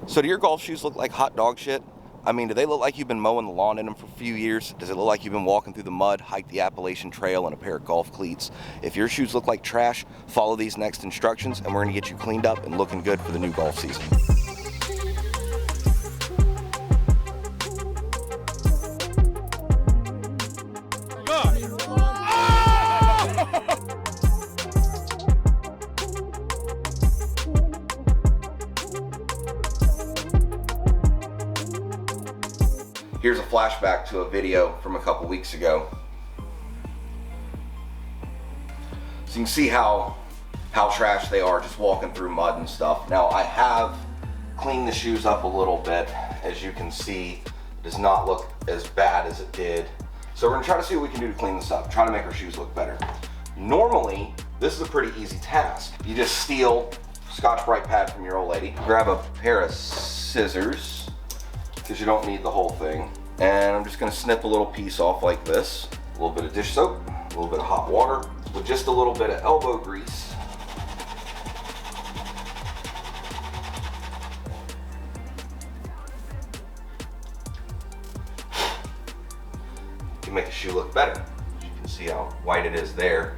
So do your golf shoes look like hot dog shit? I mean, do they look like you've been mowing the lawn in them for a few years? Does it look like you've been walking through the mud, hiked the Appalachian Trail in a pair of golf cleats? If your shoes look like trash, follow these next instructions and we're gonna get you cleaned up and looking good for the new golf season. Here's a flashback to a video from a couple weeks ago. So you can see how trash they are just walking through mud and stuff. Now I have cleaned the shoes up a little bit. As you can see, it does not look as bad as it did. So we're gonna try to see what we can do to clean this up, try to make our shoes look better. Normally, this is a pretty easy task. You just steal Scotch-Brite pad from your old lady, grab a pair of scissors, because you don't need the whole thing. And I'm just gonna snip a little piece off like this. A little bit of dish soap, a little bit of hot water, with just a little bit of elbow grease. You can make a shoe look better. You can see how white it is there,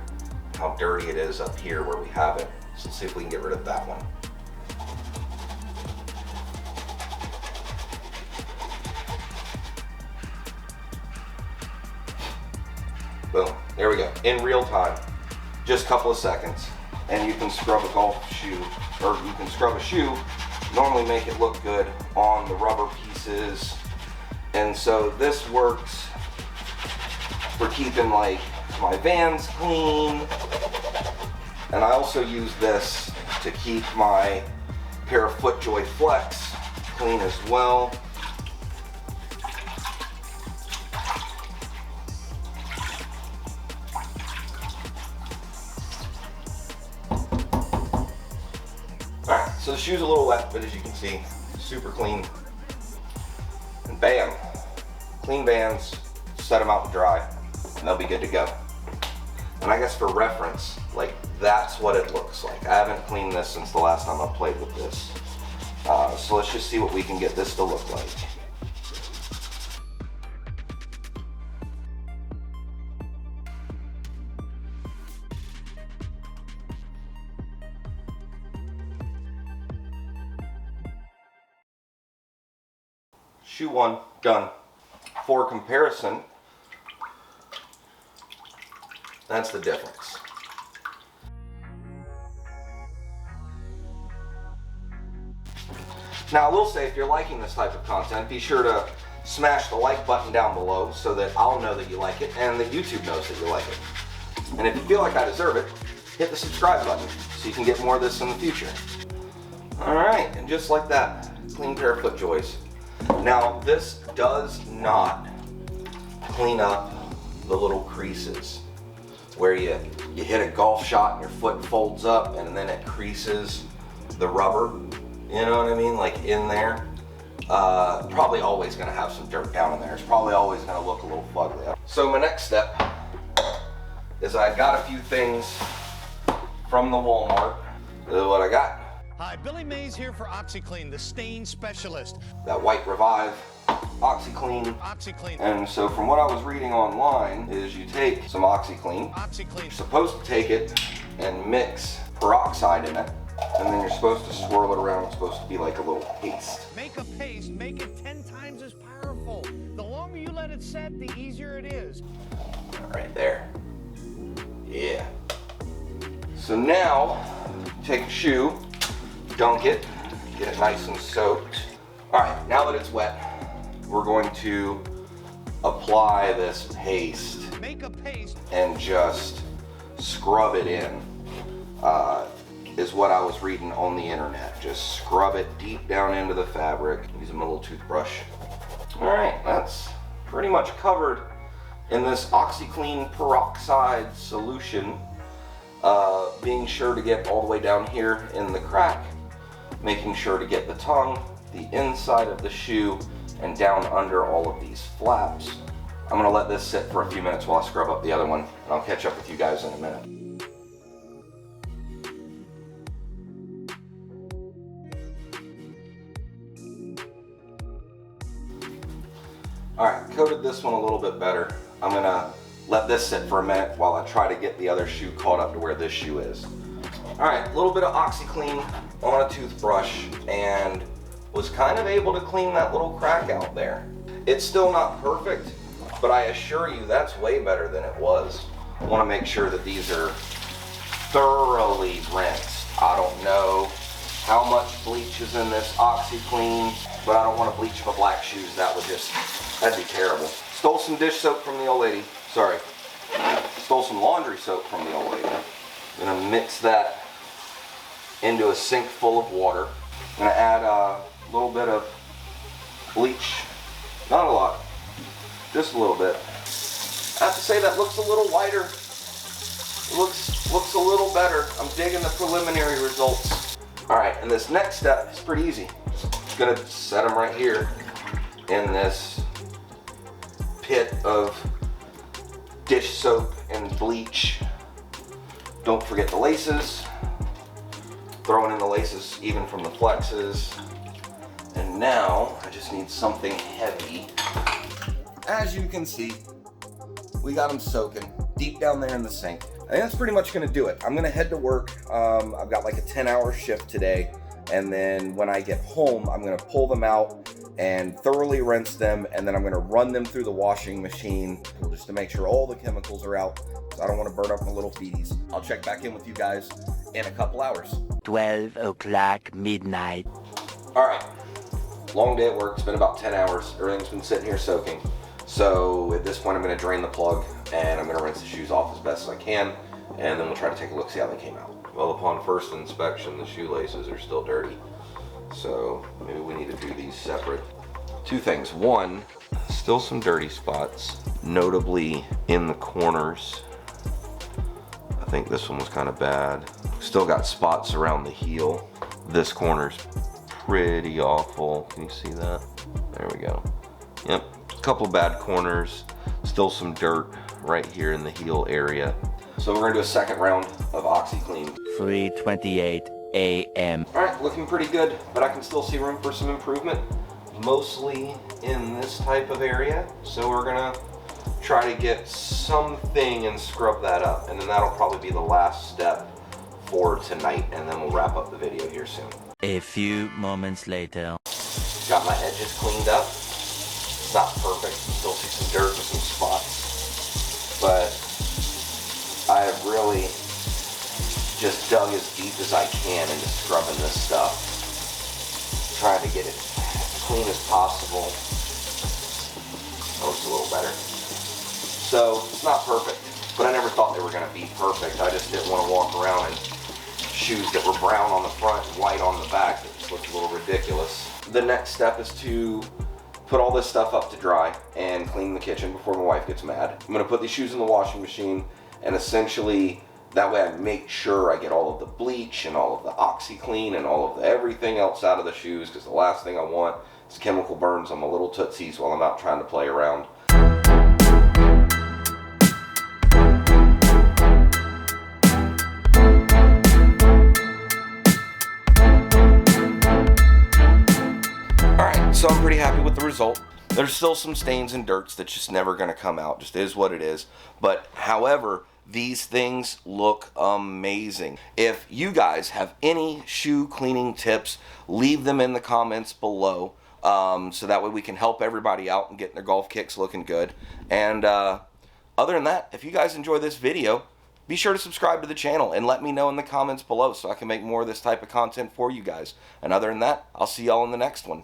how dirty it is up here where we have it. So let's see if we can get rid of that one. Boom, there we go, in real time, just a couple of seconds. And you can scrub a golf shoe, or you can scrub a shoe, normally make it look good on the rubber pieces. And so this works for keeping like my Vans clean. And I also use this to keep my pair of FootJoy Flex clean as well. Alright, so the shoe's a little wet, but as you can see, super clean. And bam, clean Vans, set them out to dry, and they'll be good to go. And I guess for reference, like that's what it looks like. I haven't cleaned this since the last time I played with this. So let's just see what we can get this to look like. Shoe one, done. For comparison, that's the difference. Now I will say, if you're liking this type of content, be sure to smash the like button down below so that I'll know that you like it and that YouTube knows that you like it. And if you feel like I deserve it, hit the subscribe button so you can get more of this in the future. Alright, and just like that, clean pair of FootJoys. Now this does not clean up the little creases where you hit a golf shot and your foot folds up and then it creases the rubber. You know what I mean? Like in there. Probably always gonna have some dirt down in there. It's probably always gonna look a little fugly. So my next step is I got a few things from the Walmart. This is what I got. Hi, Billy Mays here for OxiClean, the stain specialist. That White Revive OxiClean. OxiClean. And so from what I was reading online is you take some OxiClean. OxiClean. You're supposed to take it and mix peroxide in it. And then you're supposed to swirl it around. It's supposed to be like a little paste. Make a paste, make it 10 times as powerful. The longer you let it set, the easier it is. Right there. Yeah. So now, take a shoe, dunk it, get it nice and soaked. All right, now that it's wet, we're going to apply this paste. Make a paste. And just scrub it in. Is what I was reading on the internet. Just scrub it deep down into the fabric. Use my little toothbrush. All right, that's pretty much covered in this OxiClean peroxide solution. Being sure to get all the way down here in the crack, making sure to get the tongue, the inside of the shoe, and down under all of these flaps. I'm gonna let this sit for a few minutes while I scrub up the other one, and I'll catch up with you guys in a minute. Alright, coated this one a little bit better. I'm gonna let this sit for a minute while I try to get the other shoe caught up to where this shoe is. Alright, a little bit of OxiClean on a toothbrush and was kind of able to clean that little crack out there. It's still not perfect, but I assure you that's way better than it was. I want to make sure that these are thoroughly rinsed. I don't know how much bleach is in this OxiClean, but I don't want to bleach my black shoes. That'd be terrible. Stole some dish soap from the old lady. Sorry. Stole some laundry soap from the old lady. I'm gonna mix that into a sink full of water. I'm gonna add a little bit of bleach. Not a lot, just a little bit. I have to say that looks a little whiter. It looks a little better. I'm digging the preliminary results. All right, and this next step is pretty easy. Just gonna set them right here in this pit of dish soap and bleach. Don't forget the laces. Throwing in the laces even from the flexes. And now I just need something heavy. As you can see, we got them soaking deep down there in the sink. And that's pretty much gonna do it. I'm gonna head to work. I've got like a 10-hour shift today. And then when I get home, I'm gonna pull them out and thoroughly rinse them. And then I'm gonna run them through the washing machine just to make sure all the chemicals are out. So I don't wanna burn up my little feeties. I'll check back in with you guys in a couple hours. 12 o'clock midnight. All right, long day at work. It's been about 10 hours. Everything's been sitting here soaking. So at this point, I'm gonna drain the plug and I'm gonna rinse the shoes off as best as I can. And then we'll try to take a look, see how they came out. Well, upon first inspection, the shoelaces are still dirty. So maybe we need to do these separate. Two things. One, still some dirty spots, notably in the corners. I think this one was kind of bad. Still got spots around the heel. This corner's pretty awful. Can you see that? There we go. Yep, a couple bad corners. Still some dirt right here in the heel area. So we're gonna do a second round of OxiClean. 3:28 a.m. All right, looking pretty good, but I can still see room for some improvement, mostly in this type of area. So we're gonna try to get something and scrub that up, and then that'll probably be the last step for tonight, and then we'll wrap up the video here soon. A few moments later. Got my edges cleaned up. It's not perfect, still see some dirt and some spots, but I have really just dug as deep as I can into scrubbing this stuff, trying to get it as clean as possible. Oh, it's a little better. So it's not perfect, but I never thought they were gonna be perfect. I just didn't want to walk around in shoes that were brown on the front and white on the back. It just looked a little ridiculous. The next step is to put all this stuff up to dry and clean the kitchen before my wife gets mad. I'm gonna put these shoes in the washing machine, and essentially that way I make sure I get all of the bleach and all of the OxiClean and all of the everything else out of the shoes, because the last thing I want is chemical burns on my little tootsies while I'm out trying to play around. Alright, so I'm pretty happy with the result. There's still some stains and dirts that's just never going to come out. Just is what it is. But however, these things look amazing. If you guys have any shoe cleaning tips, leave them in the comments below. So that way we can help everybody out and get their golf kicks looking good. And other than that, if you guys enjoy this video, be sure to subscribe to the channel and let me know in the comments below so I can make more of this type of content for you guys. And other than that, I'll see y'all in the next one.